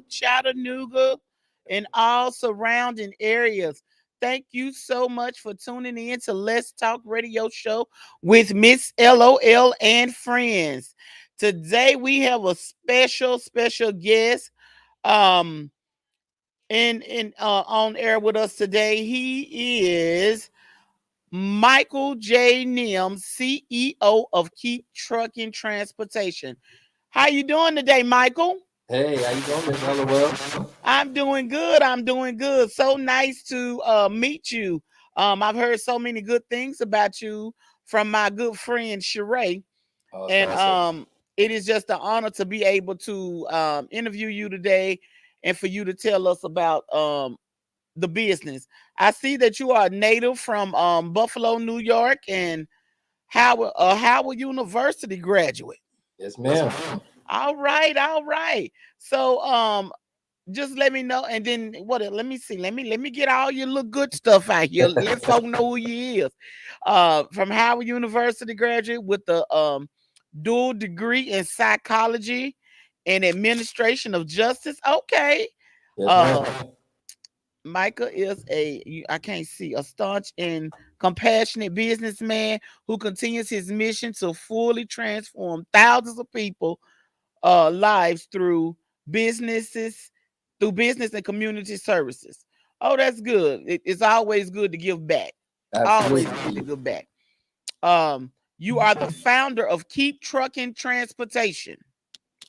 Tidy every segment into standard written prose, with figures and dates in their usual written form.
Chattanooga, and all surrounding areas. Thank you so much for tuning in to Let's Talk Radio Show with Miss LOL and friends. Today we have a special guest um in on air with us today. He is Michael J. Nelms, CEO of Keep Trucking Transportation. How you doing today, Michael? Hey, how you doing, Miss LOL? I'm doing good. I'm doing good. So nice to meet you. I've heard so many good things about you from my good friend Sheree, Oh, it's and nice. it is just an honor to be able to interview you today, and for you to tell us about the business. I see that you are a native from Buffalo, New York, and Howard University graduate. Yes, ma'am. All right, all right. So just let me know, and then what? Let me see. Let me get all your little good stuff out here. Let folk know who you is. From Howard University graduate with the dual degree in psychology and administration of justice. Okay. Yes, ma'am. Uh, Micah is I can't see, a staunch and compassionate businessman who continues his mission to fully transform thousands of people lives businesses through business and community services. Oh, that's good. It's always good to give back. Always Absolutely. good to give back. You are the founder of Keep Trucking Transportation,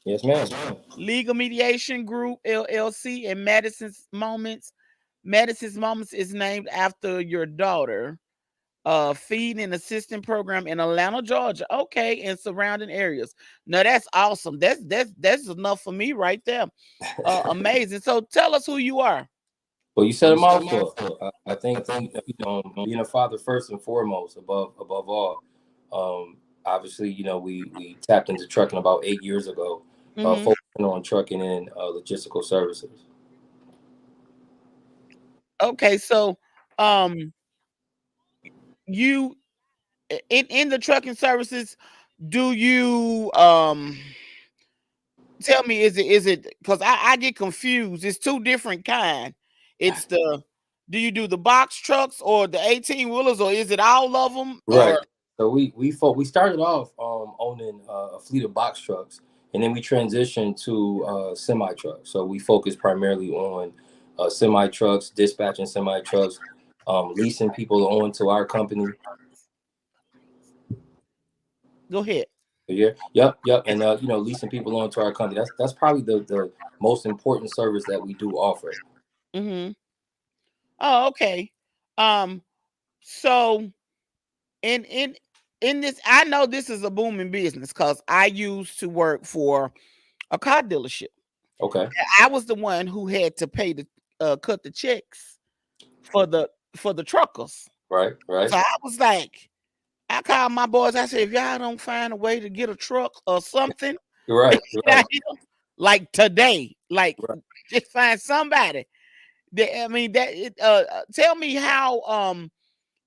Yes, ma'am. Legal Mediation Group LLC, and Madison's Moments. Madison's Moments is named after your daughter. Feed and assistant program in Atlanta, Georgia. Okay, and surrounding areas. Now that's awesome. That's enough for me right there. Amazing. So tell us who you are. Well, you set a mouthful. I think being a father first and foremost, above all. Obviously, we tapped into trucking about 8 years ago, Hmm. focusing on trucking and logistical services. Okay, so um, you in the trucking services, do you tell me, is it because I get confused? It's two different kind. It's the Do you do the box trucks or the 18 wheelers, or is it all of them? Right. Or So we started off owning a fleet of box trucks, and then we transitioned to semi trucks. So we focus primarily on semi trucks, dispatching semi trucks, leasing people onto our company. go ahead. Yeah, yep, and leasing people onto our company. That's probably the most important service that we do offer. Hmm. Oh, okay. Um, so in in in this, I know this is a booming business because I used to work for a car dealership. Okay. I was the one who had to pay the cut the checks for the truckers. Right. Right. So I was like, I called my boys. I said, if y'all don't find a way to get a truck or something, You're right. You're right. like today, like Right. just find somebody. I mean that. Tell me how.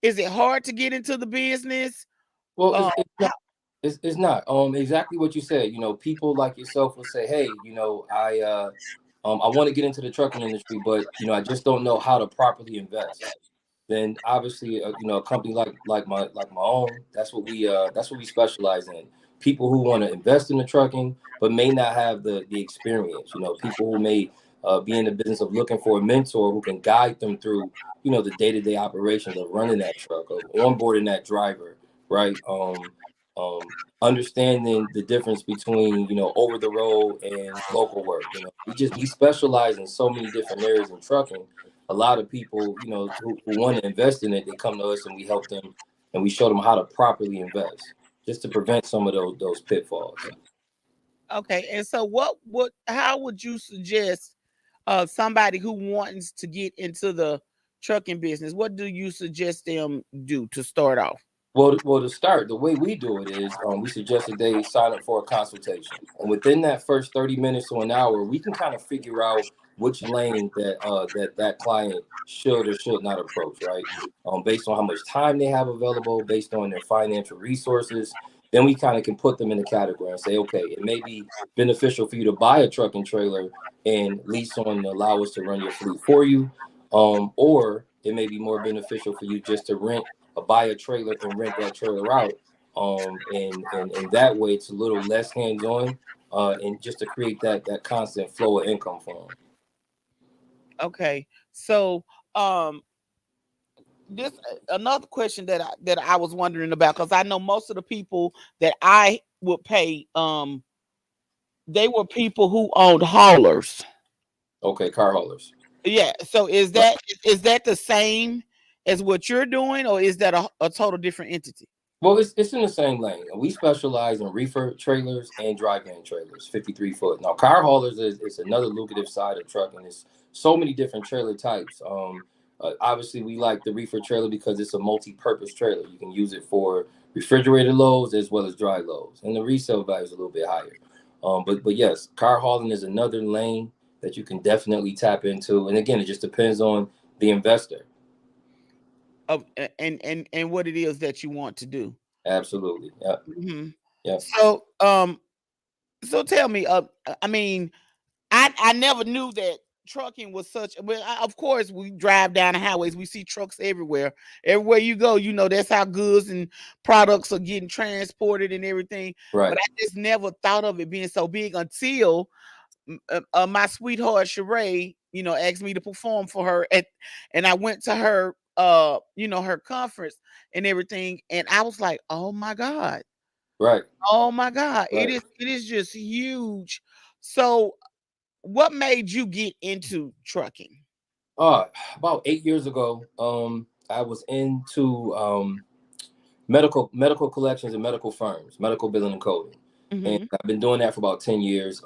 Is it hard to get into the business? Well, Uh, it's not exactly what you said. People like yourself will say, "Hey, I want to get into the trucking industry, but I just don't know how to properly invest." Then obviously, a company like my own, that's what we specialize in. People who want to invest in the trucking, but may not have the experience. People who may be in the business of looking for a mentor who can guide them through the day-to-day operations of running that truck, of onboarding that driver, right? Understanding the difference between over the road and local work. We specialize in so many different areas in trucking. A lot of people, who want to invest in it, they come to us and we help them and we show them how to properly invest, just to prevent some of those pitfalls. okay, and so how would you suggest somebody who wants to get into the trucking business? What do you suggest them do to start off? Well, to start, the way we do it is we suggest that they sign up for a consultation, and within that first 30 minutes to an hour, we can kind of figure out which lane that client should or should not approach, right? Based on how much time they have available, based on their financial resources, then we kind of can put them in the category and say, okay, it may be beneficial for you to buy a truck and trailer and lease on to allow us to run your fleet for you. Or it may be more beneficial for you just to rent or buy a trailer and rent that trailer out. And that way it's a little less hands-on, and just to create that constant flow of income for them. Okay. So this another question that I was wondering about, because I know most of the people that I would pay, they were people who owned haulers. Okay, car haulers. Yeah. So is Right. that the same as what you're doing, or is that a total different entity? Well, it's in the same lane. We specialize in reefer trailers and dry van trailers, 53 foot. Now, car haulers is another lucrative side of trucking. There's so many different trailer types. Obviously, we like the reefer trailer because it's a multi-purpose trailer. You can use it for refrigerated loads as well as dry loads, and the resale value is a little bit higher. But yes, car hauling is another lane that you can definitely tap into. And again, it just depends on the investor. Of and what it is that you want to do. Absolutely. Yeah. Hmm. Yeah. So so tell me, I mean, I never knew that trucking was such. Well, of course, we drive down the highways, we see trucks everywhere. Everywhere you go, that's how goods and products are getting transported and everything. But Right. I just never thought of it being so big until my sweetheart Sheree, asked me to perform for her and I went to her, her conference and everything, and I was like, oh my god, Right. oh my god, it Right. is just huge. So what made you get into trucking? Uh, about 8 years ago, I was into medical collections and medical firms, medical billing and coding, and Hmm. I've been doing that for about 10 years.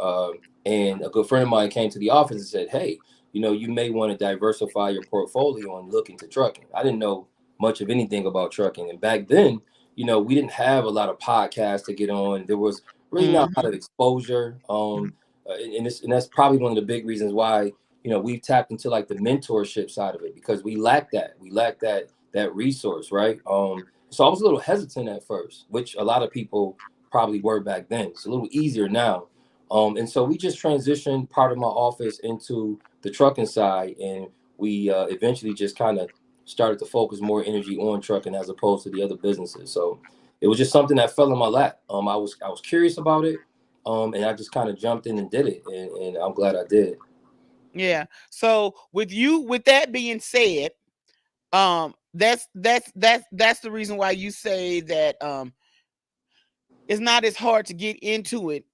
And a good friend of mine came to the office and said, "Hey, you may want to diversify your portfolio and look into trucking." I didn't know much of anything about trucking, and back then, we didn't have a lot of podcasts to get on. There was really not a lot of Hmm. exposure, and that's probably one of the big reasons why we've tapped into like the mentorship side of it because we lack that. We lack that resource, right? So I was a little hesitant at first, which a lot of people probably were back then. It's a little easier now. And so we just transitioned part of my office into the trucking side, and we eventually just kind of started to focus more energy on trucking as opposed to the other businesses. So it was just something that fell in my lap. I was curious about it, and I just kind of jumped in and did it, and I'm glad I did. Yeah. So with that being said, that's the reason why you say that it's not as hard to get into it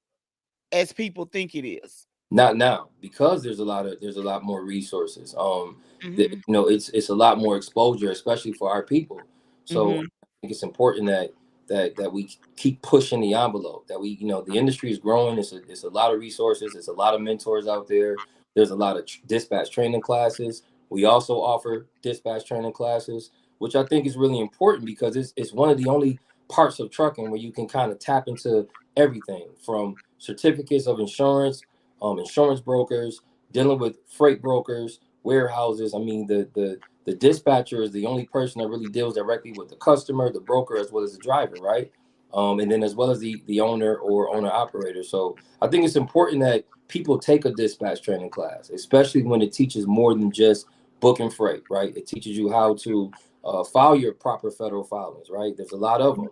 as people think it is. Not now, because there's a lot more resources. Hmm. It's a lot more exposure, especially for our people. So Hmm. I think it's important that we keep pushing the envelope. That the industry is growing. It's a lot of resources. It's a lot of mentors out there. There's a lot of dispatch training classes. We also offer dispatch training classes, which I think is really important because it's one of the only parts of trucking where you can kind of tap into everything from certificates of insurance, insurance brokers, dealing with freight brokers, warehouses. I mean, the dispatcher is the only person that really deals directly with the customer, the broker, as well as the driver, right? And then as well as the owner or owner operator. So I think it's important that people take a dispatch training class, especially when it teaches more than just booking freight, right? It teaches you how to file your proper federal filings, right? There's a lot of them.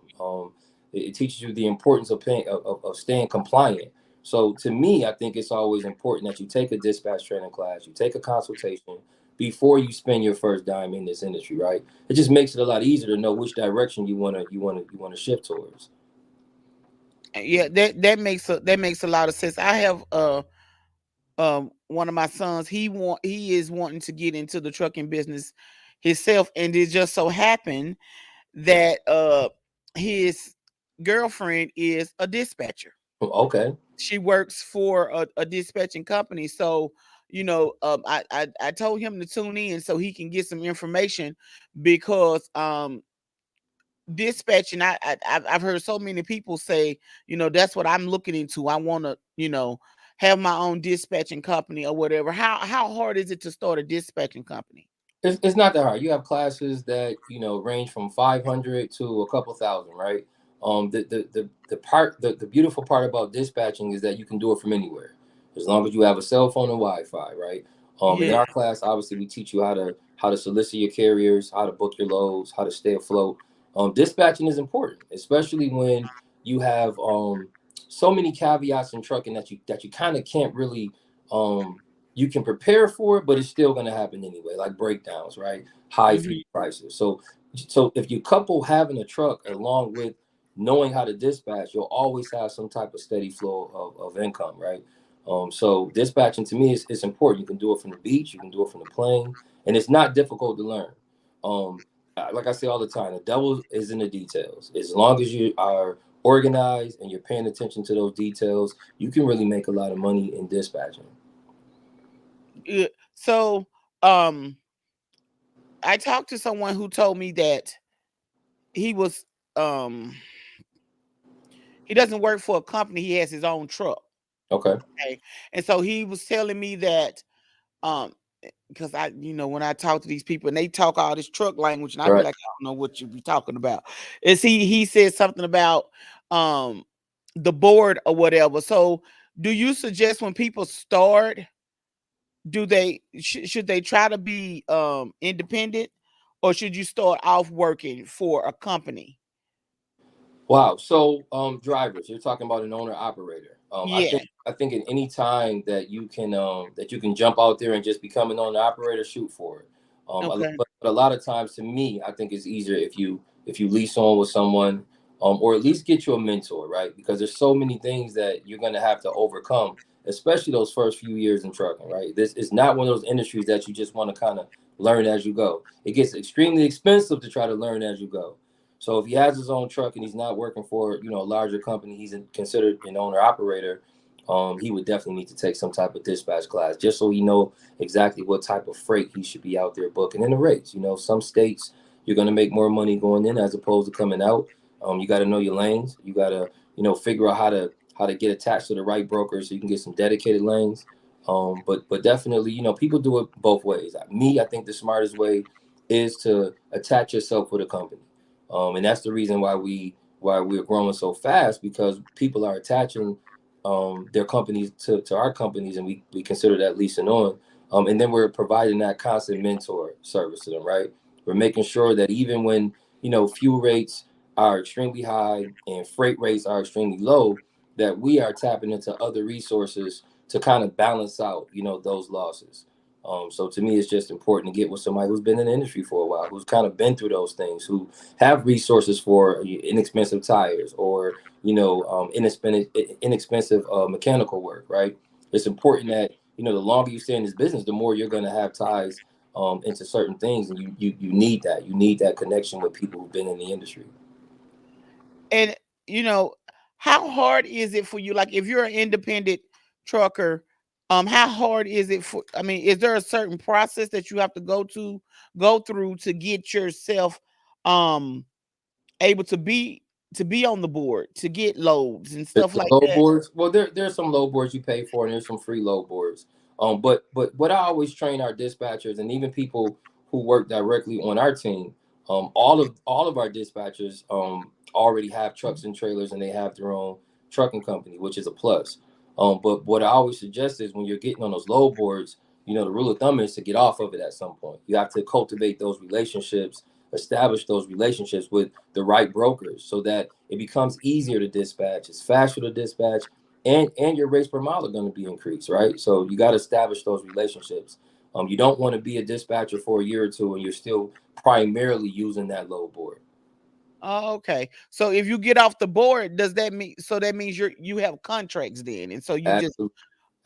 It teaches you the importance of paying of staying compliant. So to me, I think it's always important that you take a dispatch training class, you take a consultation before you spend your first dime in this industry, right? It just makes it a lot easier to know which direction you wanna shift towards. Yeah, that makes a lot of sense. I have one of my sons. He is wanting to get into the trucking business himself, and it just so happened that his girlfriend is a dispatcher. Okay. She works for a dispatching company. So, I told him to tune in so he can get some information because dispatching. I've heard so many people say, that's what I'm looking into. I want to, have my own dispatching company or whatever. How hard is it to start a dispatching company? It's not that hard. You have classes that range from 500 to a couple thousand, right? The beautiful part about dispatching is that you can do it from anywhere, as long as you have a cell phone and Wi-Fi, right? In Yeah. our class, obviously, we teach you how to solicit your carriers, how to book your loads, how to stay afloat. Dispatching is important, especially when you have so many caveats in trucking that you kind of can't really um, you can prepare for it, but it's still going to happen anyway, like breakdowns, right? High fuel Mhm. prices. So if you couple having a truck along with knowing how to dispatch, you'll always have some type of steady flow of income, right? So dispatching to me is important. You can do it from the beach, you can do it from the plane, and it's not difficult to learn. Like I say all the time, the devil is in the details. As long as you are organized and you're paying attention to those details, you can really make a lot of money in dispatching. Yeah. So, um, I talked to someone who told me that he was, um, he doesn't work for a company. He has his own truck. Okay. Okay. And so he was telling me that, um, because when I talk to these people and they talk all this truck language, and I'd be Right. like, I don't know what you be talking about. Is he said something about um the board or whatever. So do you suggest when people start, should they try to be independent, or should you start off working for a company? Wow. So, drivers, you're talking about an owner operator. I Yeah. think I think in any time that you can jump out there and just become an owner operator, shoot for it. Okay. But a lot of times, to me, I think it's easier if you lease on with someone, or at least get you a mentor, right? Because there's so many things that you're gonna have to overcome, especially those first few years in trucking, right? This is not one of those industries that you just want to kind of learn as you go. It gets extremely expensive to try to learn as you go. So if he has his own truck and he's not working for a larger company, considered an owner operator. He would definitely need to take some type of dispatch class just so he know exactly what type of freight he should be out there booking and the rates. Some states you're gonna make more money going in as opposed to coming out. You got to know your lanes. You got to figure out how to get attached to the right broker so you can get some dedicated lanes. But definitely people do it both ways. I think the smartest way is to attach yourself with a company. And that's the reason why we're growing so fast, because people are attaching their companies to our companies, and we consider that leasing on. And then we're providing that constant mentor service to them, right? We're making sure that even when fuel rates are extremely high and freight rates are extremely low, that we are tapping into other resources to kind of balance out those losses. So to me, it's just important to get with somebody who's been in the industry for a while, who's kind of been through those things, who have resources for inexpensive tires, or inexpensive mechanical work. Right? It's important that the longer you stay in this business, the more you're going to have ties into certain things, and you need that. You need that connection with people who've been in the industry. And you know, how hard is it for you? Like, if you're an independent trucker, how hard is it for? I mean, is there a certain process that you have to go through to get yourself um able to be on the board, to get loads and stuff The like load that? boards. Well, there's some load boards you pay for, and there's some free load boards. But what I always train our dispatchers and even people who work directly on our team, all of our dispatchers already have trucks and trailers, and they have their own trucking company, which is a plus. But what I always suggest is when you're getting on those load boards, the rule of thumb is to get off of it at some point. You have to cultivate those relationships, establish those relationships with the right brokers, so that it becomes easier to dispatch, it's faster to dispatch, and your rates per mile are going to be increased, right? So you got to establish those relationships. You don't want to be a dispatcher for a year or two and you're still primarily using that load board. Oh, okay. So if you get off the board, does that mean, so that means you have contracts then, and so you just, Absolutely.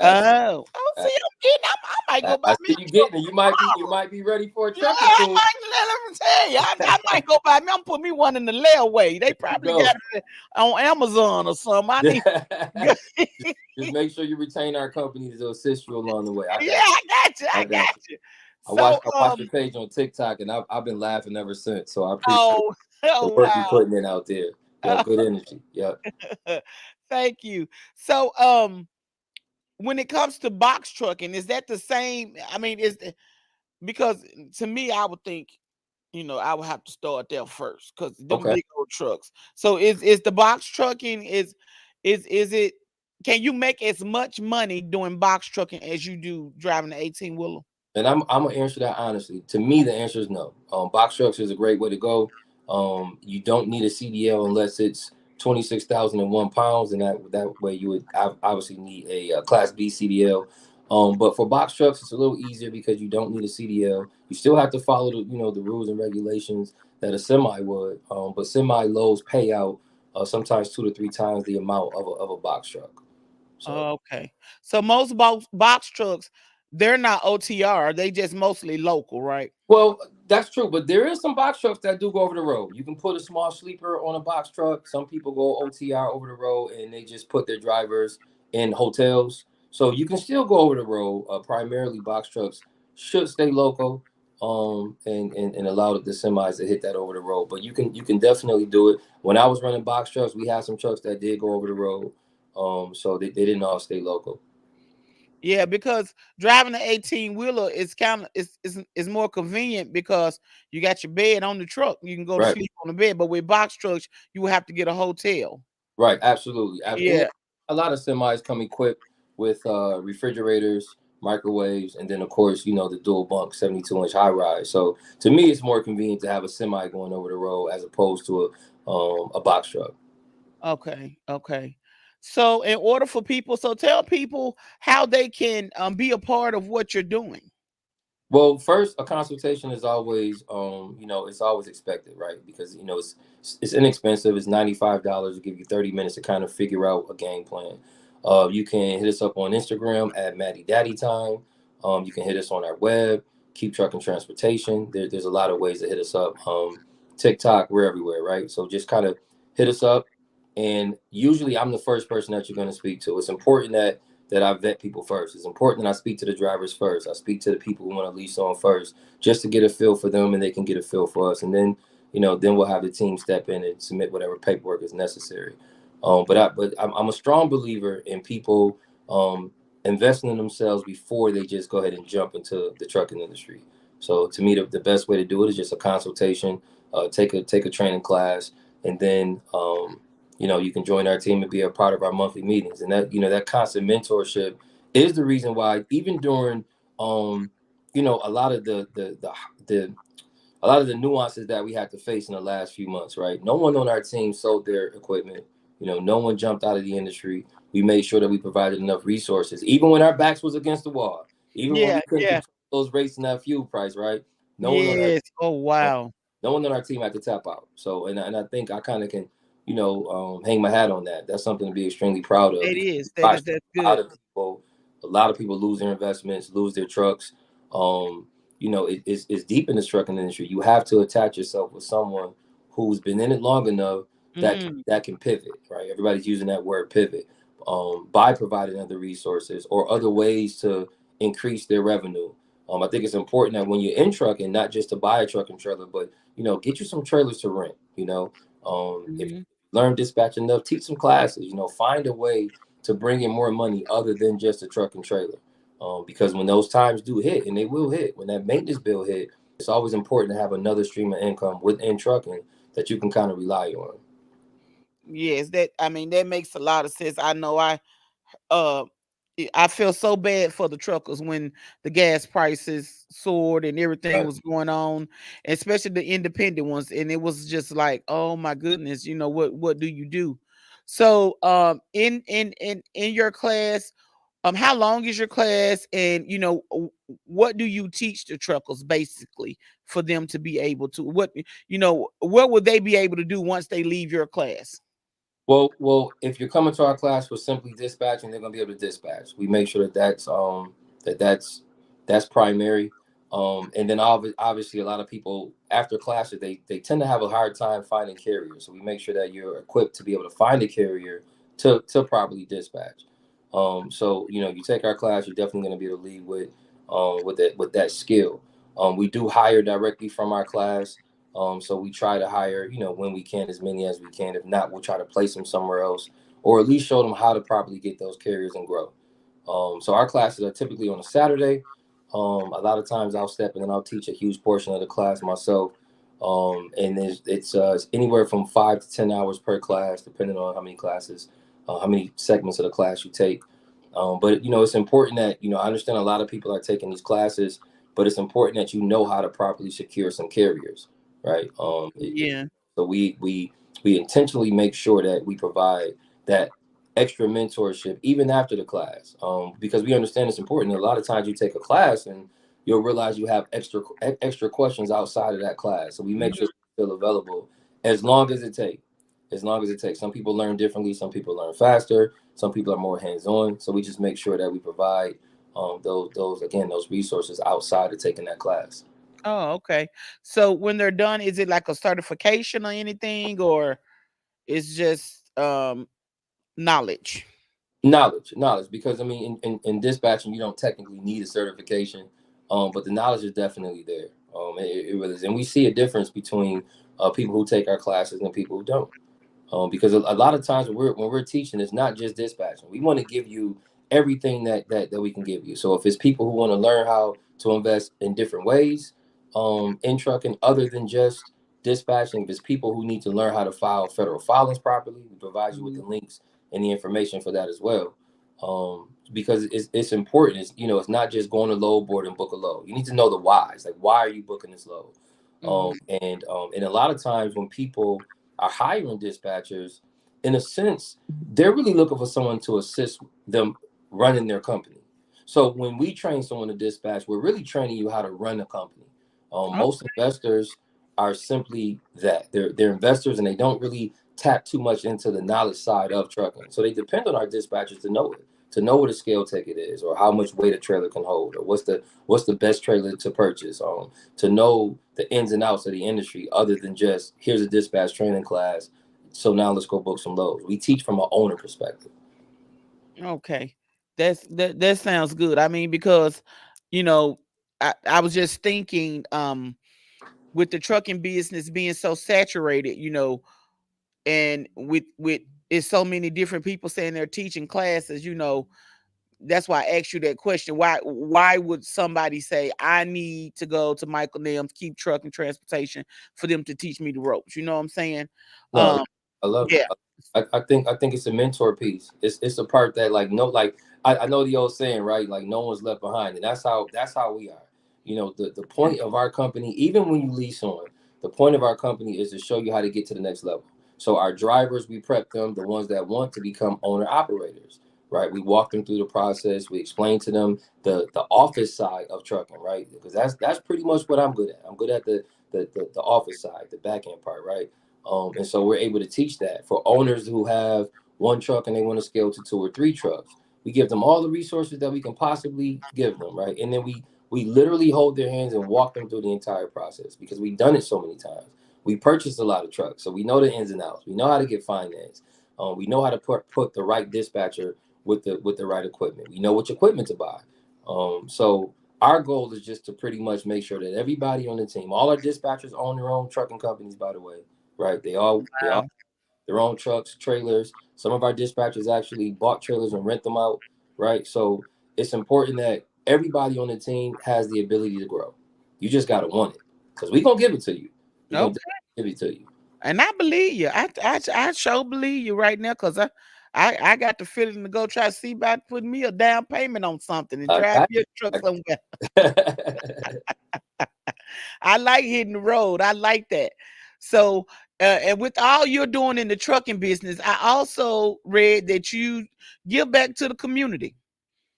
oh, see, Absolutely. I'm getting, I might go buy I me see a you truck getting it. You might be you tomorrow. might be ready for a Yeah, truck or I two. might, let me tell you, I might go buy me. I'm put me one in the layaway. They There you probably got go. it on Amazon or something. I need. Yeah, Just make sure you retain our company to assist you along the way. I got I got you. you. I I got got you. you. I watched So, I watched your page on TikTok, and I've been laughing ever since. So I appreciate oh, the oh work you're wow. putting in out there. Yeah, good energy. Yeah. Thank you. So, when it comes to box trucking, is that the same? I mean, because to me, I would think I would have to start there first because them Okay. big old trucks. So is the box trucking is it? Can you make as much money doing box trucking as you do driving the 18-wheeler? And I'm gonna answer that honestly. To me, the answer is no. Box trucks is a great way to go. You don't need a CDL unless it's 26,001 pounds, and that way you would obviously need a Class B CDL. But for box trucks, it's a little easier because you don't need a CDL. You still have to follow the rules and regulations that a semi would. But semi loads pay out sometimes 2 to 3 times the amount of a box truck. So. Okay. So most box trucks, they're not OTR. They just mostly local, right? Well, that's true, but there is some box trucks that do go over the road. You can put a small sleeper on a box truck. Some people go OTR over the road, and they just put their drivers in hotels. So you can still go over the road. Primarily, box trucks should stay local, and allow the semis to hit that over the road. But you can definitely do it. When I was running box trucks, we had some trucks that did go over the road. So they didn't all stay local. Yeah, because driving the 18-wheeler is kind of is more convenient because you got your bed on the truck. You can go to Right. sleep on the bed. But with box trucks, you will have to get a hotel. Right, absolutely. And Yeah. a lot of semis come equipped with refrigerators, microwaves, and then of course, the dual bunk 72-inch high rise. So to me, it's more convenient to have a semi going over the road as opposed to a box truck. Okay. Okay. So in order for people, so tell people how they can be a part of what you're doing. Well, first, a consultation is always, it's always expected, right? Because it's inexpensive. It's $95 to give you 30 minutes to kind of figure out a game plan. You can hit us up on Instagram at Maddie Daddy Time. You can hit us on our web, Keep Trucking Transportation. There's a lot of ways to hit us up. TikTok, we're everywhere, right? So just kind of hit us up, and usually I'm the first person that you're going to speak to. It's important that I vet people first. It's important that I speak to the drivers first. I speak to the people who want to lease on first, just to get a feel for them, and they can get a feel for us. And then, then we'll have the team step in and submit whatever paperwork is necessary. But I'm a strong believer in people investing in themselves before they just go ahead and jump into the trucking industry. So to me, the best way to do it is just a consultation, take a training class, and then you can join our team and be a part of our monthly meetings. And that constant mentorship is the reason why even during um a lot of the a lot of the nuances that we had to face in the last few months, right? No one on our team sold their equipment. No one jumped out of the industry. We made sure that we provided enough resources, even when our backs was against the wall, even when Yeah. we couldn't Yeah. control those rates and that fuel price, right? No one on our Yes. Oh uh, wow. no one on our team had to tap out. So, and I think I kind of can, hang my hat on that. That's something to be extremely proud of It because is. we That is watched that's a lot good. of people, a lot of people lose their investments, lose their trucks. Um, it's deep in the trucking industry. You have to attach yourself with someone who's been in it long enough that Mm. that can pivot, right? Everybody's using that word pivot, by providing other resources or other ways to increase their revenue. I think it's important that when you're in trucking, not just to buy a trucking trailer, but get you some trailers to rent. If you Mhm. learn dispatch enough, teach some classes. Find a way to bring in more money other than just a truck and trailer. Because when those times do hit, and they will hit, when that maintenance bill hit, it's always important to have another stream of income within trucking that you can kind of rely on. Yes, that I mean that makes a lot of sense. I know uh I feel so bad for the truckers when the gas prices soared and everything Right. was going on, especially the independent ones. And it was just like, oh my goodness, what do you do? So in your class, how long is your class? And what do you teach the truckers basically for them to be able to what would they be able to do once they leave your class? Well, if you're coming to our class for simply dispatching, they're gonna be able to dispatch. We make sure that that that's that's primary. And then obviously a lot of people after classes they tend to have a hard time finding carriers. So we make sure that you're equipped to be able to find a carrier to properly dispatch. So you take our class, you're definitely gonna be able to lead with that skill. We do hire directly from our class. So we try to hire, when we can, as many as we can. If not, we'll try to place them somewhere else, or at least show them how to properly get those carriers and grow. So our classes are typically on a Saturday. A lot of times I'll step in and I'll teach a huge portion of the class myself. And it's anywhere from 5 to 10 hours per class, depending on how many classes, how many segments of the class you take. But it's important that I understand a lot of people are taking these classes, but it's important that you know how to properly secure some carriers, right? Yeah. So we intentionally make sure that we provide that extra mentorship even after the class, because we understand it's important. A lot of times you take a class and you'll realize you have extra questions outside of that class. So we make Mhm. sure it's still available as long as it takes. As long as it takes. Some people learn differently. Some people learn faster. Some people are more hands-on. So we just make sure that we provide those resources outside of taking that class. Oh, okay. So when they're done, is it like a certification or anything, or it's just knowledge? Knowledge. Because I mean, in dispatching, you don't technically need a certification, but the knowledge is definitely there. It really is, and we see a difference between people who take our classes and people who don't. Because a lot of times when we're teaching, it's not just dispatching. We want to give you everything that we can give you. So if it's people who want to learn how to invest in different ways, in trucking other than just dispatching, if it's people who need to learn how to file federal filings properly, we provide you with Mhm. the links and the information for that as well. Because it's important. It's not just going to load board and book a load. You need to know the whys. Like, why are you booking this load? Mhm. And a lot of times when people are hiring dispatchers, in a sense, they're really looking for someone to assist them running their company. So when we train someone to dispatch, we're really training you how to run a company. Oh, Most investors are simply that they're investors, and they don't really tap too much into the knowledge side of trucking. So they depend on our dispatchers to know it, to know what a scale ticket is, or how much weight a trailer can hold, or what's the best trailer to purchase, to know the ins and outs of the industry, other than just here's a dispatch training class, so now let's go book some loads. We teach from an owner perspective. okay. That sounds good. I mean, because you know, I was just thinking, with the trucking business being so saturated, and with it's so many different people saying they're teaching classes, that's why I asked you that question. Why would somebody say I need to go to Michael Nelms, keep trucking transportation for them to teach me the ropes? You know what I'm saying? No, Um, I love it. yeah, I think it's a mentor piece. It's a part that, like, no, like, I know the old saying, right? Like, no one's left behind, and that's how we are. The point of our company, even when you lease on, the point of our company is to show you how to get to the next level. So our drivers, we prep them, the ones that want to become owner operators, right? We walk them through the process. We explain to them the office side of trucking, right? Because that's pretty much what I'm good at. I'm good at the office side, the back end part, right? And so we're able to teach that for owners who have one truck and they want to scale to two or three trucks. We give them all the resources that we can possibly give them, right? And then we literally hold their hands and walk them through the entire process, because we've done it so many times. We purchased a lot of trucks, so we know the ins and outs. We know how to get finance. We know how to put the right dispatcher with the right equipment. We know which equipment to buy. So our goal is just to pretty much make sure that everybody on the team, all our dispatchers own their own trucking companies, by the way, right? They all wow. their own trucks, trailers. Some of our dispatchers actually bought trailers and rent them out, right? So it's important that everybody on the team has the ability to grow. You just gotta want it, because we're gonna give it to you. We're gonna Okay, give it to you. and I believe you. I sure believe you right now, because I got the feeling to go try to see about putting me a down payment on something and I drive got your truck somewhere. you. I like hitting the road. I like that. So, and with all you're doing in the trucking business, I also read that you give back to the community.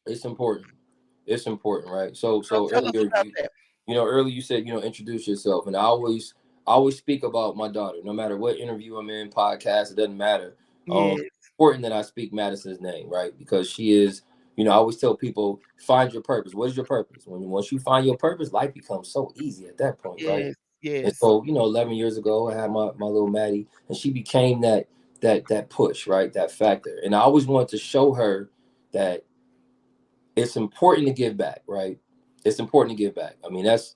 It's important. It's important, right? So So so tell us earlier about that. earlier you said, introduce yourself, and I always speak about my daughter. No matter what interview I'm in, podcast, it doesn't matter. Yes, Important that I speak Madison's name, right? Because she is, I always tell people, find your purpose. What is your purpose? Once you find your purpose, life becomes so easy at that point, right? yes, And yes, so, 11 years ago, I had my little Maddie, and she became that push, right? That factor. And I always wanted to show her that it's important to give back, right? It's important to give back. I mean, it's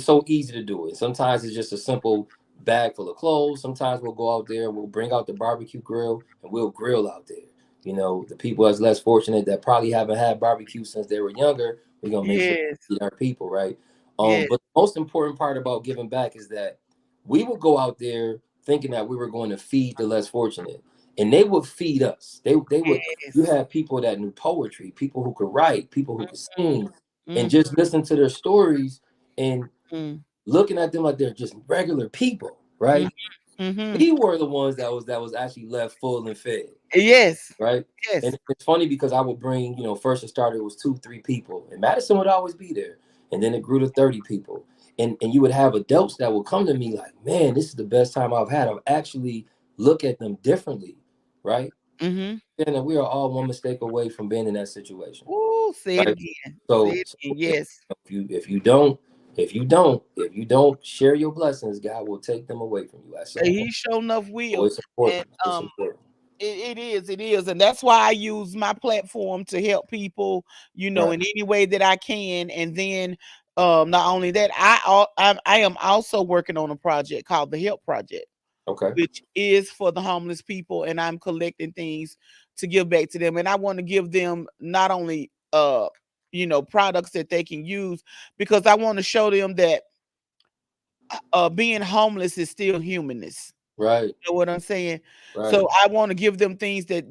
so easy to do it. Sometimes it's just a simple bag full of clothes. Sometimes we'll go out there, we'll bring out the barbecue grill, and we'll grill out there. The people that's less fortunate, that probably haven't had barbecue since they were younger, we're gonna make sure yes, we feed our people, right? yes, But the most important part about giving back is that we would go out there thinking that we were going to feed the less fortunate, and they would feed us. They would. You Yes. had people that knew poetry, people who could write, people who could sing, and Mm-hmm. just listen to their stories and Mm-hmm. looking at them like they're just regular people, right? Mm-hmm. We were the ones that was actually left full and fed, Yes. right? Yes. And it's funny because I would bring, first it started, it was 2, 3 people, and Madison would always be there, and then it grew to 30 people, and you would have adults that would come to me like, man, this is the best time I've had. I've actually look at them differently, right? Mm-hmm. And we are all one mistake away from being in that situation, Ooh, say it right? again. Say So, it so again. if, Yes. if you don't share your blessings, God will take them away from you at some point. He sure enough So will. it's And important. It's important. it is, and that's why I use my platform to help people, Right. in any way that I can. And then, not only that, I am also working on a project called the Help Project, Okay. which is for the homeless people, and I'm collecting things to give back to them. And I want to give them not only products that they can use, because I want to show them that being homeless is still humanness. Right. You know what I'm saying? Right. So I want to give them things that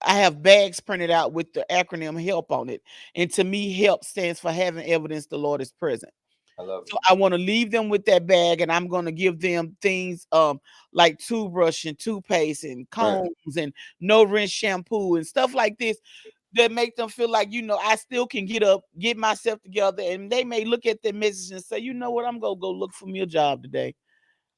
I have bags printed out with the acronym HELP on it. And to me, HELP stands for having evidence the Lord is present. I love So it. I want to leave them with that bag, and I'm going to give them things like toothbrush and toothpaste and Right. combs and no rinse shampoo and stuff like this that make them feel like, I still can get up, get myself together. And they may look at their message and say, you know what, I'm going to go look for me a job today.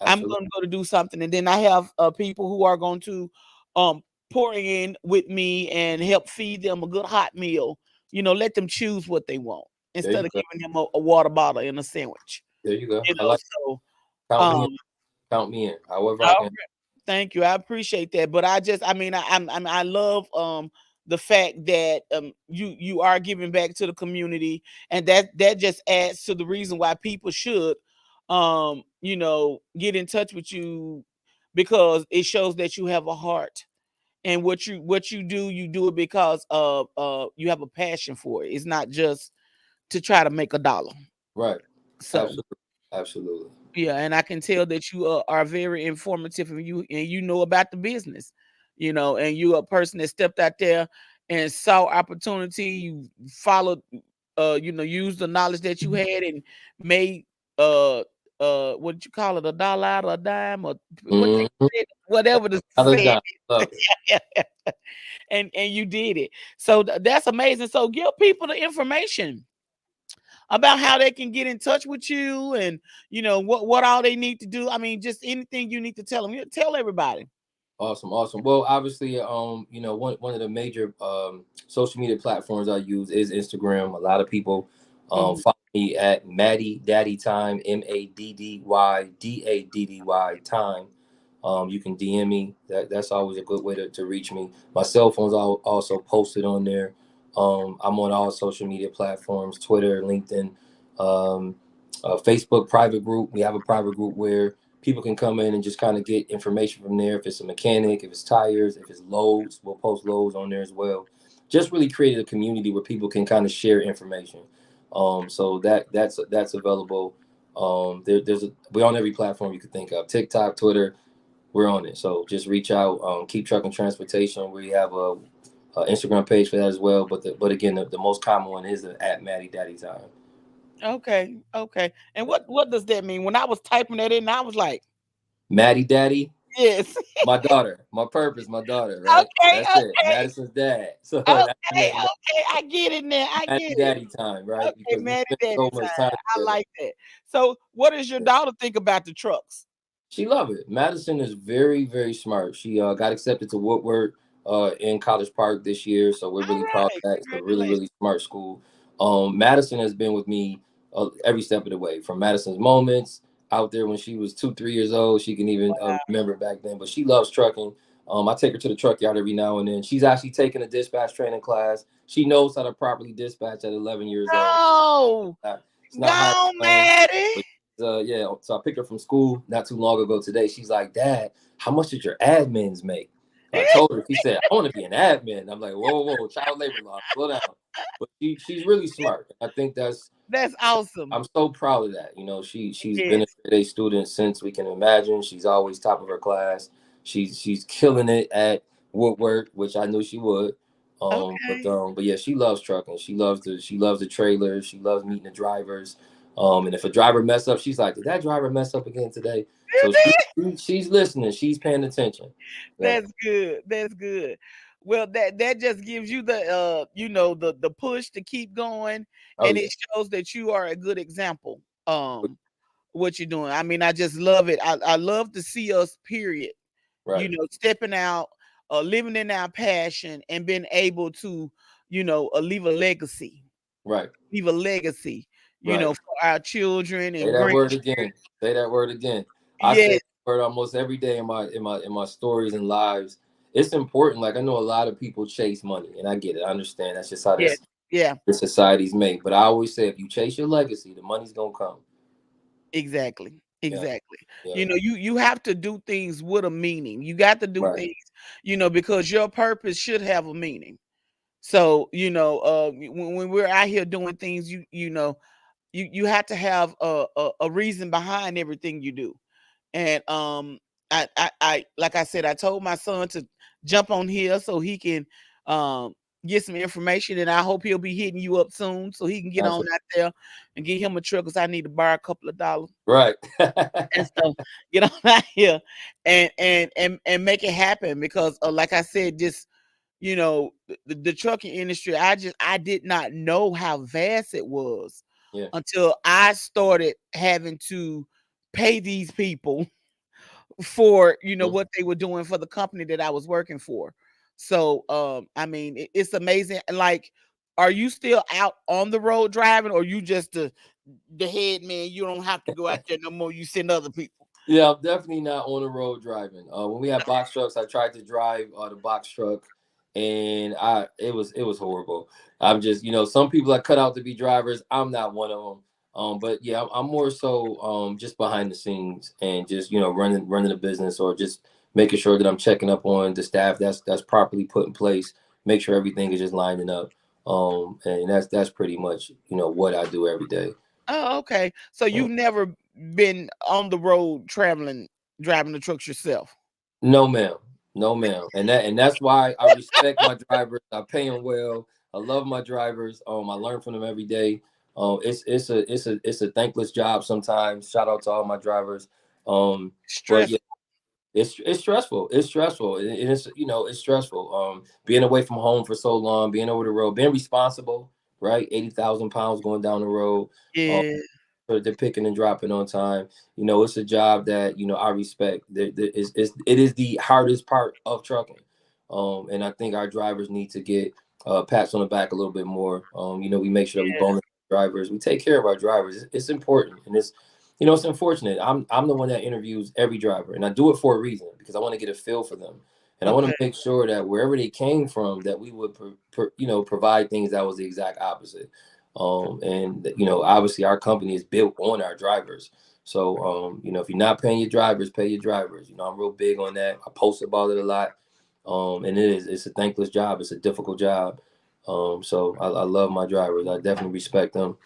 I'm Absolutely. going to go to do something. And then I have people who are going to um pour in with me and help feed them a good hot meal. Let them choose what they want There instead you of go. giving them a water bottle and a sandwich. There you go. You I know, like so count me in. um Count me in. However I all can. right, thank you. I appreciate that. But I love the fact that you are giving back to the community, and that just adds to the reason why people should get in touch with you, because it shows that you have a heart. And what you do, you do it because of you have a passion for it. It's not just to try to make a dollar. Right. So Absolutely. Absolutely. yeah, and I can tell that you are very informative, and you know about the business, and you a person that stepped out there and saw opportunity. You followed, used the knowledge that you had and made uh what did you call it, a dollar out of a dime, or what Mm-hmm. they said, whatever the Another saying dime. Love it. is. And you did it. So that's amazing. So give people the information about how they can get in touch with you, and what all they need to do. I mean, just anything you need to tell them. Tell everybody. Awesome, awesome. Well, obviously, one of the major social media platforms I use is Instagram. A lot of people Mhm. follow me at Maddie Daddy Time, MADDYDADDY Time. You can DM me. That's always a good way to reach me. My cell phone's also posted on there. I'm on all social media platforms: Twitter, LinkedIn, um, Facebook private group. We have a private group where people can come in and just kind of get information from there. If it's a mechanic, if it's tires, if it's loads, we'll post loads on there as well. Just really created a community where people can kind of share information. So that's available. We're on every platform you could think of: TikTok, Twitter. We're on it. So just reach out. Keep Trucking Transportation. We have a Instagram page for that as well. But again, the most common one is at Maddie Daddy Time. Okay, okay. And what does that mean? When I was typing that in, I was like, Maddie Daddy. yes. My daughter, my purpose, my daughter, right? Okay, That's it. okay, Madison's dad. So that's the okay, name. That's okay. I get it now. I Maddie get it. Daddy Time, right? Okay, Because we man, spend daddy so much time. time I together. like that. So, what does your daughter think about the trucks? She love it. Madison is very, very smart. She got accepted to Woodward in College Park this year, so we're All really proud of right, that. It's a really, congratulations. really smart school. Madison has been with me every step of the way, from Madison's moments out there when she was 2, 3 years old. She can even remember back then, but she loves trucking. I take her to the truck yard every now and then. She's actually taking a dispatch training class. She knows how to properly dispatch at 11 years old. Oh, It's not high go, flying, Maddie. but yeah. So I picked her from school not too long ago today. She's like, Dad, how much did your admins make? I told her. She said, I want to be an admin. I'm like, whoa, whoa, child labor law, slow down. But she's really smart. I think that's That's awesome. I'm so proud of that. You know, she's been a Yes. straight A student since we can imagine. She's always top of her class. She's killing it at woodwork, which I knew she would. Okay. But yeah, she loves trucking. She loves the trailers. She loves meeting the drivers. And if a driver mess up, she's like, "Did that driver mess up again today?" So she's listening. She's paying attention. Yeah. That's good. That's good. Well, that just gives you the the push to keep going, Oh and yeah. it shows that you are a good example. What you're doing. I mean, I just love it. I love to see us, period. Right. Stepping out, living in our passion, and being able to, leave a legacy. Right. Leave a legacy, Right. for our children Say and that word grandchildren. again. Say that word again. I say Yes, that word almost every day in my stories and lives. It's important. Like I know a lot of people chase money, and I get it. I understand. That's just how yes, yeah. this society's made. But I always say, if you chase your legacy, the money's gonna come. Exactly. Yeah. Exactly. Yeah. You have to do things with a meaning. You got to do Right. things, because your purpose should have a meaning. So, when we're out here doing things, you have to have a reason behind everything you do. And I like I said, I told my son to jump on here so he can um get some information, and I hope he'll be hitting you up soon so he can get on Absolutely. out there and get him a truck because I need to borrow a couple of dollars Right. and stuff. Get on out here and make it happen because like I said, just the trucking industry, I did not know how vast it was Yeah. until I started having to pay these people for Mhm. what they were doing for the company that I was working for. So I mean, it's amazing. Like, are you still out on the road driving, or you just the head man? You don't have to go out there no more. You send other people. Yeah, I'm definitely not on the road driving. When we had box trucks, I tried to drive the box truck, and it was horrible. I'm just, some people are cut out to be drivers. I'm not one of them. But yeah, I'm more so just behind the scenes and just running the business, or just making sure that I'm checking up on the staff that's properly put in place. Make sure everything is just lining up. And that's pretty much what I do every day. Oh, okay. So Yeah. you've never been on the road traveling, driving the trucks yourself. No, ma'am. No, ma'am. And that's why I respect my drivers. I pay them well. I love my drivers. I learn from them every day. It's a thankless job sometimes. Shout out to all my drivers. But yeah, Stressful. it's stressful. It's stressful. And it's stressful. Being away from home for so long, being over the road, being responsible, right? 80,000 pounds going down the road. Um, Yeah. for the picking and dropping on time. It's a job that I respect. It is the hardest part of trucking, and I think our drivers need to get pats on the back a little bit more. We make sure that we bonus drivers. We take care of our drivers. It's important, and it's unfortunate. I'm the one that interviews every driver, and I do it for a reason because I want to get a feel for them. And I want Okay. to make sure that wherever they came from, that we would, provide things that was the exact opposite. And obviously our company is built on our drivers. So if you're not paying your drivers, pay your drivers. I'm real big on that. I post about it a lot. And it's a thankless job. It's a difficult job. So I love my drivers. I definitely respect them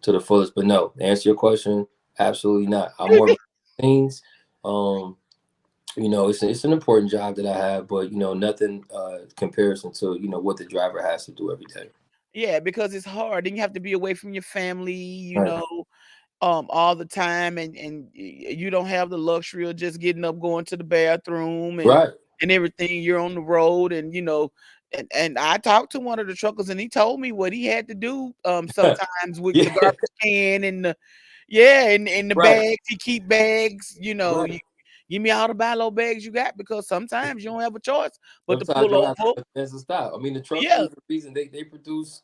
to the fullest. But no, to answer your question, absolutely not. I'm more behind the scenes. Um, it's an important job that I have, but nothing comparison to what the driver has to do every day. Yeah, because it's hard. Then you have to be away from your family, Right. all the time, you don't have the luxury of just getting up, going to the bathroom, and Right. everything. You're on the road, and I talked to one of the truckers, and he told me what he had to do. Sometimes with the Yeah. garbage can and yeah, and the Right. bags. He keep bags. You Right. give me all the Bilo bags you got because sometimes you don't have a choice but to Sometimes pull you don't have over. a chance to stop. I mean, the trucker Yeah, is the reason they produce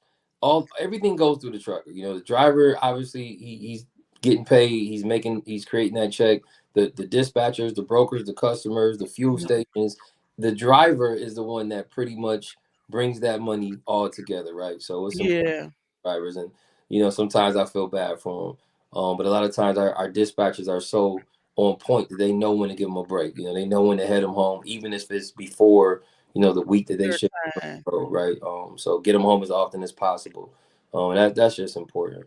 everything goes through the trucker. The driver obviously he's getting paid, he's creating that check. The dispatchers, the brokers, the customers, the fuel stations. The driver is the one that pretty much brings that money all together, right? So it's important yeah. drivers, and sometimes I feel bad for them. But a lot of times our dispatchers are so on point that they know when to give them a break. They know when to head them home, even if it's before the week that they Third should time. go, right? So get them home as often as possible. That's just important.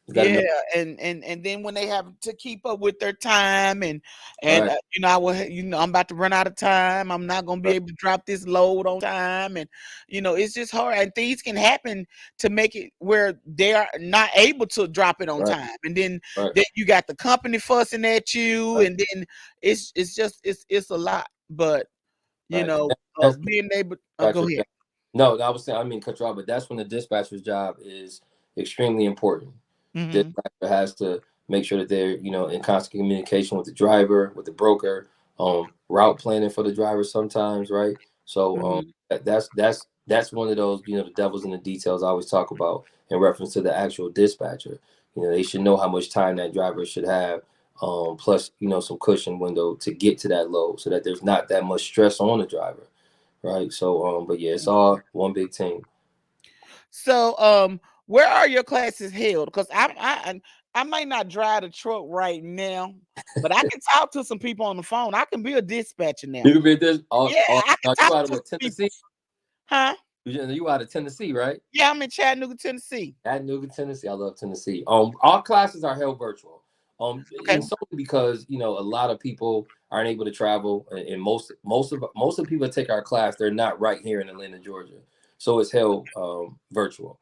You got to Yeah, know. and then when they have to keep up with their time and Right, I will I'm about to run out of time. I'm not gonna be right, able to drop this load on time, and it's just hard. And things can happen to make it where they are not able to drop it on right, time, and right, then you got the company fussing at you, right, and then it's a lot. But right. being able, go ahead. Dispatcher. No, I was saying I mean cut you off, but that's when the dispatcher's job is extremely important. Hmm. Dispatcher has to make sure that they're in constant communication with the driver, with the broker, route planning for the driver sometimes, right? So Hmm. that's one of those the devils in the details I always talk about in reference to the actual dispatcher. They should know how much time that driver should have. Plus, some cushion window to get to that load so that there's not that much stress on the driver, right? So, but yeah, it's all one big team. So, where are your classes held? Because I might not drive the truck right now, but I can talk to some people on the phone. I can be a dispatcher now. You can be this Yeah, I can now you talk out of to what, some people. Tennessee? Huh? You out of Tennessee, right? Yeah, I'm in Chattanooga, Tennessee. Chattanooga, Tennessee. I love Tennessee. All classes are held virtual. Okay. And solely because a lot of people aren't able to travel, and most of the people that take our class, they're not right here in Atlanta, Georgia. So it's held virtual.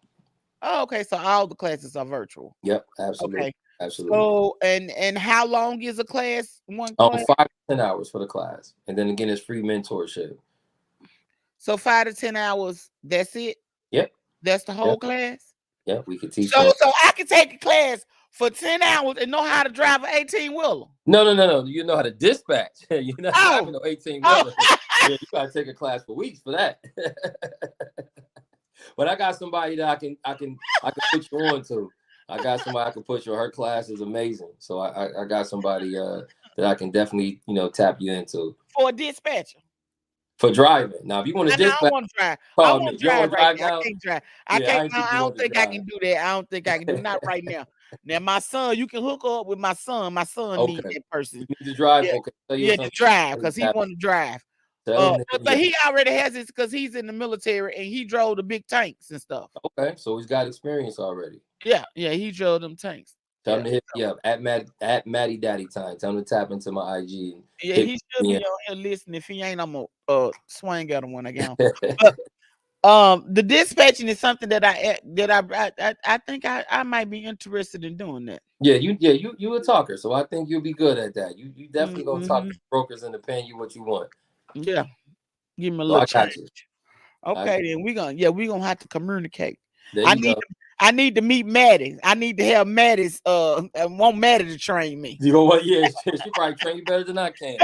Oh, okay. So all the classes are virtual. Yep, absolutely, Okay. absolutely. So and how long is a class? One class? 5 to 10 hours for the class, and then again, it's free mentorship. So 5 to 10 hours. That's it. Yep, That's the whole yep, class. yep. We could teach So them. so I can take a class for 10 hours and know how to drive an 18 wheeler. No, no, no, no. You know how to dispatch. You're not Oh, driving no 18 oh. wheeler. Yeah, you gotta take a class for weeks for that. But I got somebody that I can put you on to. I got somebody I can put you on. Her class is amazing. So I got somebody that I can definitely tap you into For a dispatcher. for driving. Now, if you want to I don't dispatch, want to drive. I call me. want You to don't drive want to right drive now. I now? can't drive. I Yeah, can't. I ain't think I you don't want to think I drive. can do that. I don't think I can do. Not right now. Now my son, you can hook up with my son. My son need Okay. that person. You need to drive. Yeah, Okay. Tell your yeah, son to drive to because he tap. want to drive. Tell him to hit me But up. he already has it because he's in the military and he drove the big tanks and stuff. Okay. So he's got experience already. Yeah, yeah, he drove them tanks. Tell Yeah, him to hit me up at Maddie Daddy Time. Tell him to tap into my IG and yeah, hit he should me be in. on here listening. If he ain't, I'm gonna swing at him when I get home. But the dispatching is something that I think I might be interested in doing that. you a talker, so I think you'll be good at that. You definitely gonna talk Hmm. to brokers into paying you what you want. Yeah, give me a So little I got you. change. I Okay, then we gonna have to communicate. There I you need go. to I need to meet Maddie. I need to have Maddie's I want Maddie to train me. You know what? Yeah, she probably train you better than I can.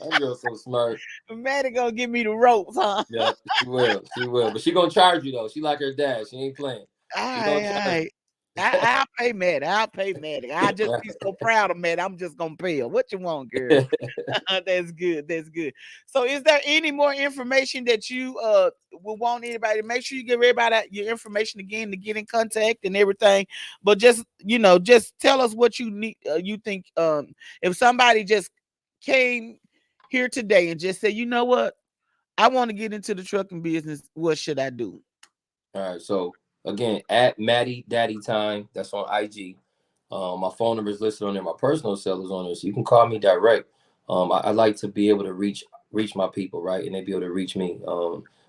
That girl's so smart. Maddie gonna give me the ropes, huh? Yeah, she will. She will. But she gonna charge you though. She like her dad. She ain't playing. All She gonna right, all charge right. I'll pay Maddie. I'll pay Maddie. I just be so proud of Maddie. I'm just gonna pay her. What you want, girl? you. That's good. That's good. So, is there any more information that you would want anybody? Make sure you give everybody your information again to get in contact and everything. But just just tell us what you need. You think if somebody just came here today and just said, you know what, I want to get into the trucking business. What should I do? All right. So again, at Maddie Daddy Time. That's on IG. My phone number is listed on there. My personal cell is on there, so you can call me direct. I like to be able to reach my people, right, and they be able to reach me.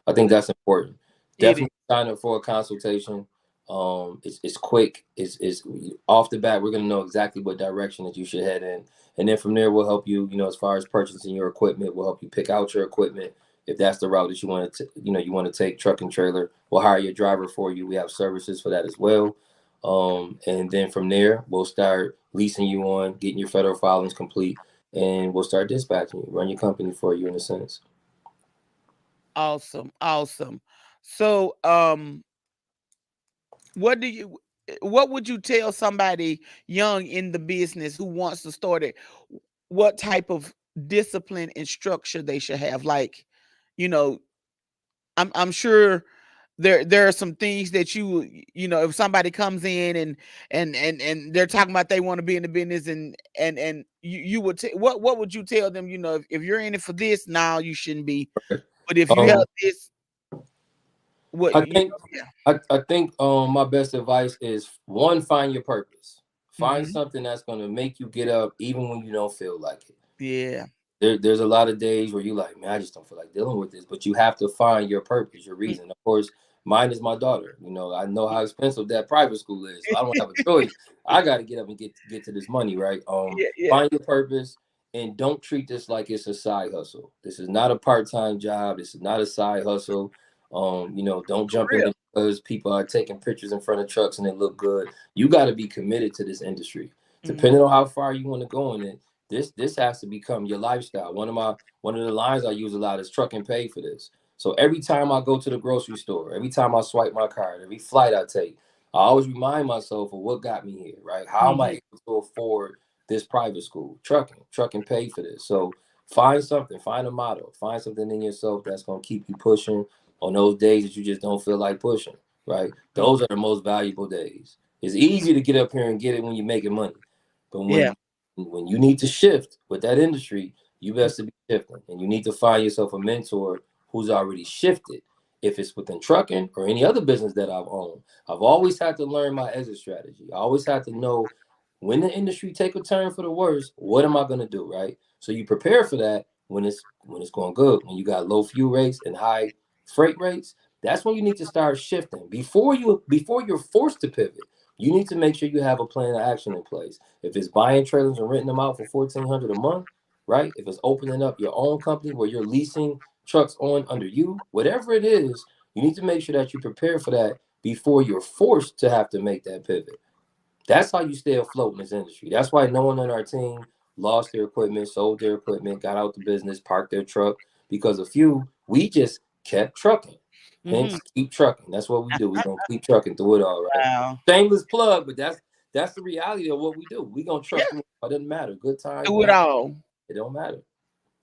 I think that's important. It is. Definitely sign up for a consultation. It's quick. It's off the bat. We're gonna know exactly what direction that you should head in, and then from there we'll help you. As far as purchasing your equipment, we'll help you pick out your equipment. If that's the route that you want to, you want to take, truck and trailer, we'll hire your driver for you. We have services for that as well. And then from there, we'll start leasing you on, getting your federal filings complete, and we'll start dispatching you, run your company for you in a sense. Awesome, awesome. So, what do you what would you tell somebody young in the business who wants to start it? What type of discipline and structure they should have? Like, you know, I'm sure there are some things that if somebody comes in and they're talking about they want to be in the business and you would what would you tell them? If you're in it for this, now you shouldn't be. But if you have Um, this, What I you think know? Yeah. I think my best advice is one, find your purpose. Find Hmm. something that's gonna make you get up even when you don't feel like it. Yeah. There's a lot of days where you like, man, I just don't feel like dealing with this. But you have to find your purpose, your Mm. reason. Of course, mine is my daughter. You know, I know how expensive that private school is, so I don't have a choice. I got to get up and get to this money, right? Yeah. Yeah. Find your purpose and don't treat this like it's a side hustle. This is not a part-time job. This is not a side hustle. You know, don't For jump in real. it because people are taking pictures in front of trucks and it look good. You got to be committed to this industry. Mhm. Depending on how far you want to go in it, this has to become your lifestyle. One of the lines I use a lot is truck and pay for this. So every time I go to the grocery store, every time I swipe my card, every flight I take, I always remind myself of what got me here, right? How am I Mhm. able to afford this private school? Truck and pay for this. So find something, find a motto, find something in yourself that's gonna keep you pushing on those days that you just don't feel like pushing, right? Mhm. Those are the most valuable days. It's easy to get up here and get it when you're making money. But Yeah. when you need to shift with that industry, you best to be shifting, and you need to find yourself a mentor who's already shifted. If it's within trucking or any other business that I've owned, I've always had to learn my exit strategy. I always had to know when the industry take a turn for the worse, what am I going to do, right? So you prepare for that when it's going good. When you got low fuel rates and high freight rates, that's when you need to start shifting. Before you're forced to pivot, you need to make sure you have a plan of action in place. If it's buying trailers and renting them out for 1,400 a month, right? If it's opening up your own company where you're leasing trucks on under you, whatever it is, you need to make sure that you prepare for that before you're forced to have to make that pivot. That's how you stay afloat in this industry. That's why no one on our team lost their equipment, sold their equipment, got out the business, parked their truck, because a few, we just kept trucking. Mhm. Hence, keep trucking. That's what we do. We're gonna keep trucking through it all, right? Wow. Shameless plug, but that's the reality of what we do. We're gonna Yeah. truck through it. It doesn't matter. Good times, Do it bad. all. It don't matter.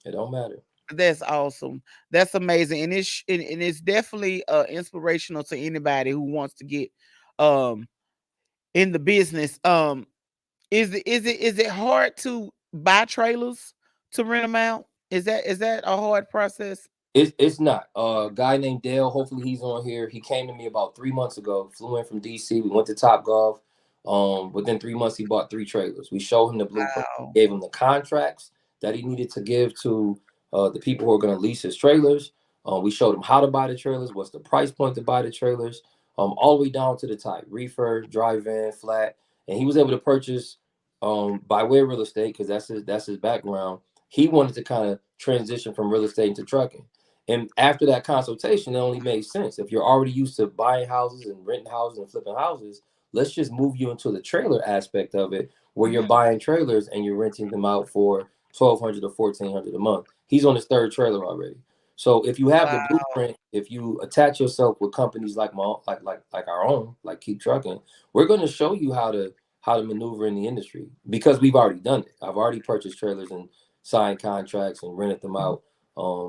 It don't matter. That's awesome. That's amazing, and it's definitely inspirational to anybody who wants to get um in the business. Is it hard to buy trailers to rent them out? Is that a hard process? It's not. A guy named Dale, hopefully he's on here. He came to me about 3 months ago, flew in from DC. We went to Top Golf. Within 3 months, he bought three trailers. We showed him the blueprint, Wow. gave him the contracts that he needed to give to the people who are going to lease his trailers. We showed him how to buy the trailers, what's the price point to buy the trailers, all the way down to the type, reefer, dry van, flat. And he was able to purchase by way of real estate because that's his background. He wanted to kind of transition from real estate into trucking. And after that consultation, it only made sense. If you're already used to buying houses and renting houses and flipping houses, let's just move you into the trailer aspect of it, where you're Mhm. buying trailers and you're renting them out for 1,200 to 1,400 a month. He's on his third trailer already. So if you have the Wow. blueprint, if you attach yourself with companies like my like our own, like Keep Trucking, we're going to show you how to maneuver in the industry because we've already done it. I've already purchased trailers and signed contracts and rented them Mhm. out.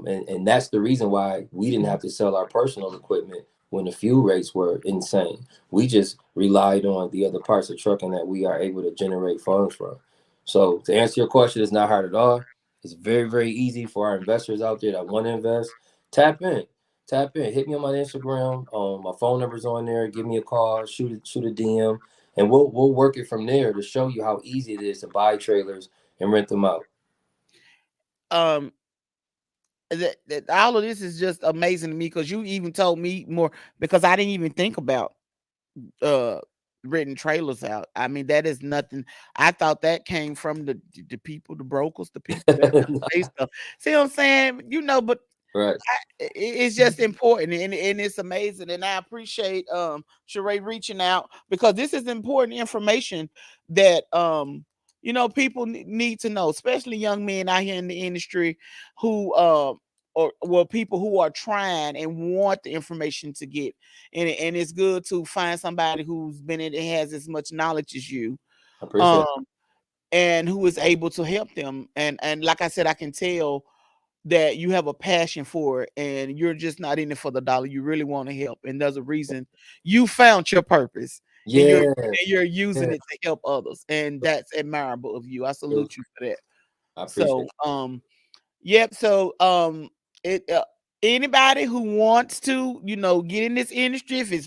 And that's the reason why we didn't Mhm. have to sell our personal equipment when the fuel rates were insane. We just relied on the other parts of trucking that we are able to generate funds from. So to answer your question, it's not hard at all. It's very, very easy for our investors out there that want to invest. Tap in. Tap in. Hit me on my Instagram. My phone number's on there. Give me a call. Shoot a DM, and we'll work it from there to show you how easy it is to buy trailers and rent them out. Um, that all of this is just amazing to me because you even told me more because I didn't even think about uh renting trailers out. I mean, that is nothing. I thought that came from the people, the brokers, the people that say stuff. See what I'm saying? But Right. it's just important and it's amazing. And I appreciate Sheree reaching out because this is important information that people need to know, especially young men out here in the industry who or well people who are trying and want the information to get. And it's good to find somebody who's been in it, has as much knowledge as you. I appreciate Um it. and who is able to help them. And like I said, I can tell that you have a passion for it and you're just not in it for the dollar. You really want to help. And there's a reason you found your purpose and Yeah. you're using Yeah. it to help others. And that's admirable of you. I salute you for that. I appreciate So it. yep. So it anybody who wants to, get in this industry, if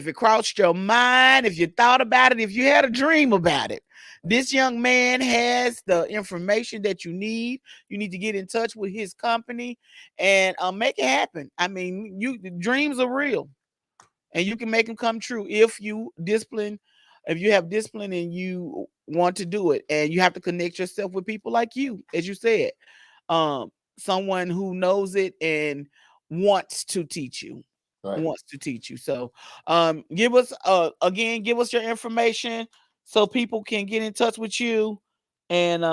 it crossed your mind, if you thought about it, if you had a dream about it, this young man has the information that you need. You need to get in touch with his company and make it happen. I mean, dreams are real, and you can make them come true if you have discipline and you want to do it, and you have to connect yourself with people like you, as you said, um someone who knows it and wants to teach you Right. wants to teach you. So give us your information so people can get in touch with you and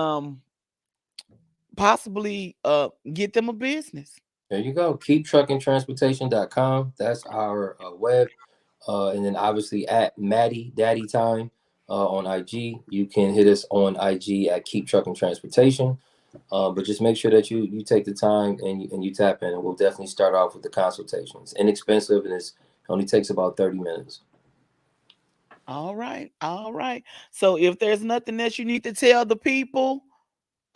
possibly get them a business. There you go. KeepTruckingTransportation.com. That's our web. And then obviously at Maddie Daddy Time on IG. You can hit us on IG at Keep Trucking Transportation. But just make sure that you take the time and you tap in, and we'll definitely start off with the consultations. Inexpensive, and it only takes about 30 minutes. All right, all right. So if there's nothing else you need to tell the people,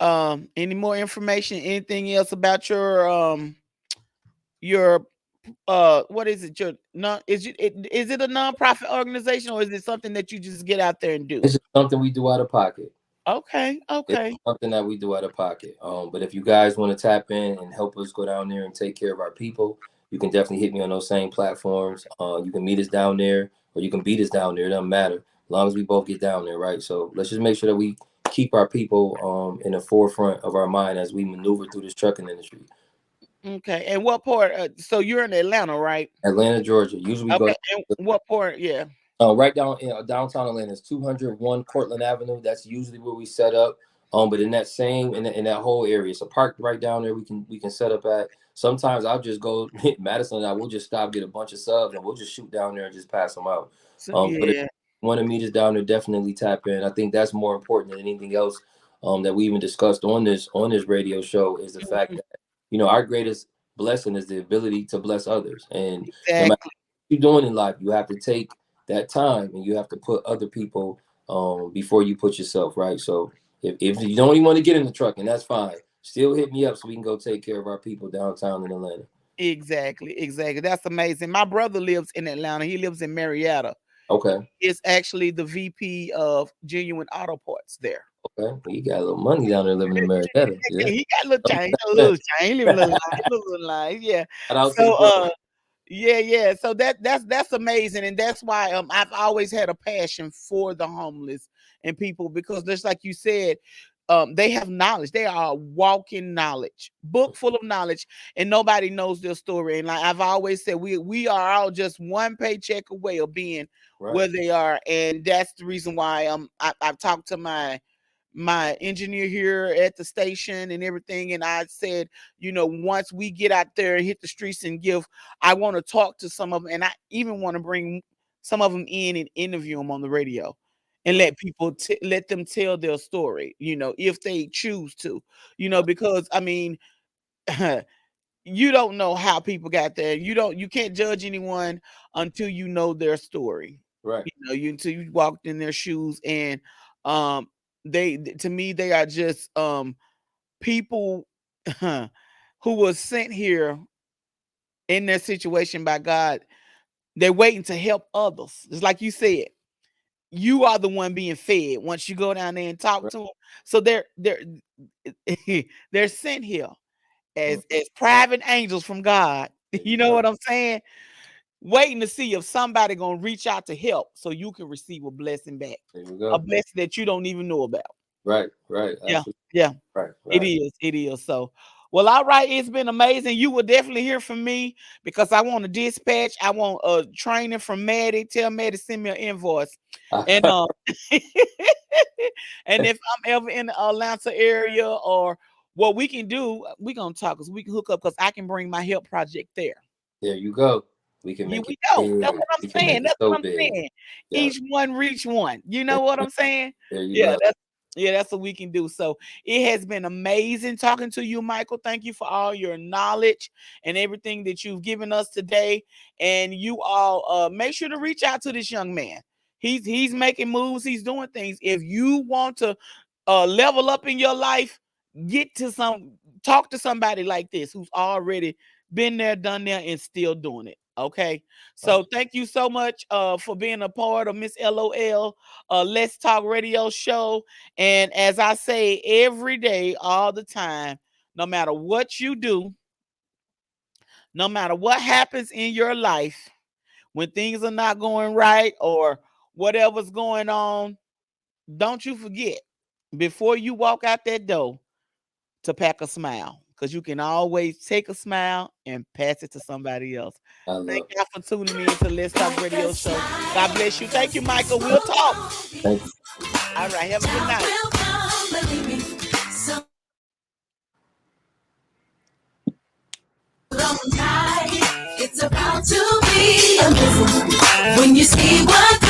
any more information, anything else about your what is it, your non is it a nonprofit organization, or is it something that you just get out there and do? It's just something we do out of pocket. Okay, It's okay. something that we do out of pocket. But if you guys want to tap in and help us go down there and take care of our people, you can definitely hit me on those same platforms. You can meet us down there, or you can beat us down there. It doesn't matter, as long as we both get down there, right? So let's just make sure that we keep our people in the forefront of our mind as we maneuver through this trucking industry. Okay, and what part? So you're in Atlanta, right? Atlanta, Georgia. Usually we go Okay, and what part? Yeah. right down in downtown Atlanta. It's 201 Cortland Avenue. That's usually where we set up. But in that same in that whole area, it's a park right down there. We can set up at. Sometimes I'll just go Madison and I will just stop, get a bunch of subs, and we'll just shoot down there and just pass them out. So But if yeah. you want to meet us down there, definitely tap in. I think that's more important than anything else that we even discussed on this radio show is the fact Mhm. that our greatest blessing is the ability to bless others, and no matter Exactly. you're doing in life, you have to take that time and you have to put other people before you put yourself, right? So if you don't even want to get in the truck, and that's fine, still hit me up so we can go take care of our people downtown in Atlanta. Exactly. Exactly. That's amazing. My brother lives in Atlanta. He lives in Marietta. Okay. Is actually the VP of Genuine Auto Parts there. Okay. Well, you got a little money down there living in Marietta. Yeah. He got a little change, a Shout little change. He live a little life, yeah. out to the So, brother. yeah, yeah. So that's amazing, and that's why I've always had a passion for the homeless and people, because just like you said, they have knowledge. They are walking knowledge, book full of knowledge, and nobody knows their story. And like I've always said, we are all just one paycheck away of being Right. where they are, and that's the reason why I've talked to my engineer here at the station and everything, and I said, once we get out there and hit the streets and I want to talk to some of them, and I even want to bring some of them in and interview them on the radio and Right. let people let them tell their story, if they choose to, Right. because I mean, you don't know how people got there. You can't judge anyone until you know their story. Right. Until you walked in their shoes, and um to me they are just people who was sent here in their situation by God. They're waiting to help others. It's like you said, you are the one being fed once you go down there and talk Right. to them. So they're they're sent here Mm. as private angels from God. There You you know go. what I'm saying? Waiting to see if somebody gonna reach out to help so you can receive a blessing back, There you a go. blessing that you don't even know about. Right. Right. Yeah, Absolutely. yeah, Right. it Right. is. It is. So, well, all right. It's been amazing. You will definitely hear from me because I want a dispatch. I want a training from Maddie. Tell Maddie to send me an invoice, and and if I'm ever in the Atlanta area, or what we can do, we gonna talk because we can hook up because I can bring my help project there. There you go. We can Here make it we go. That's big. what I'm We can make saying. it That's so what I'm big. saying. Yeah. Each one reach one. You know what I'm saying? There you Yeah, go. that's what we can do. So it has been amazing talking to you, Michael. Thank you for all your knowledge and everything that you've given us today. And you all make sure to reach out to this young man. He's making moves, he's doing things. If you want to level up in your life, get to some talk to somebody like this who's already been there, done there, and still doing it. Okay. Right. So thank you so much for being a part of Miss LOL Let's Talk Radio Show. And as I say every day, all the time, no matter what you do, no matter what happens in your life, when things are not going right or whatever's going on, don't you forget before you walk out that door to pack a smile, because you can always take a smile and pass it to somebody else. I Thank love it. y'all for tuning in to Let's Talk Radio Show. God bless you. Thank you, Michael. We'll talk. Thank you. All right. Have a good night. It's about to be amazing when you see what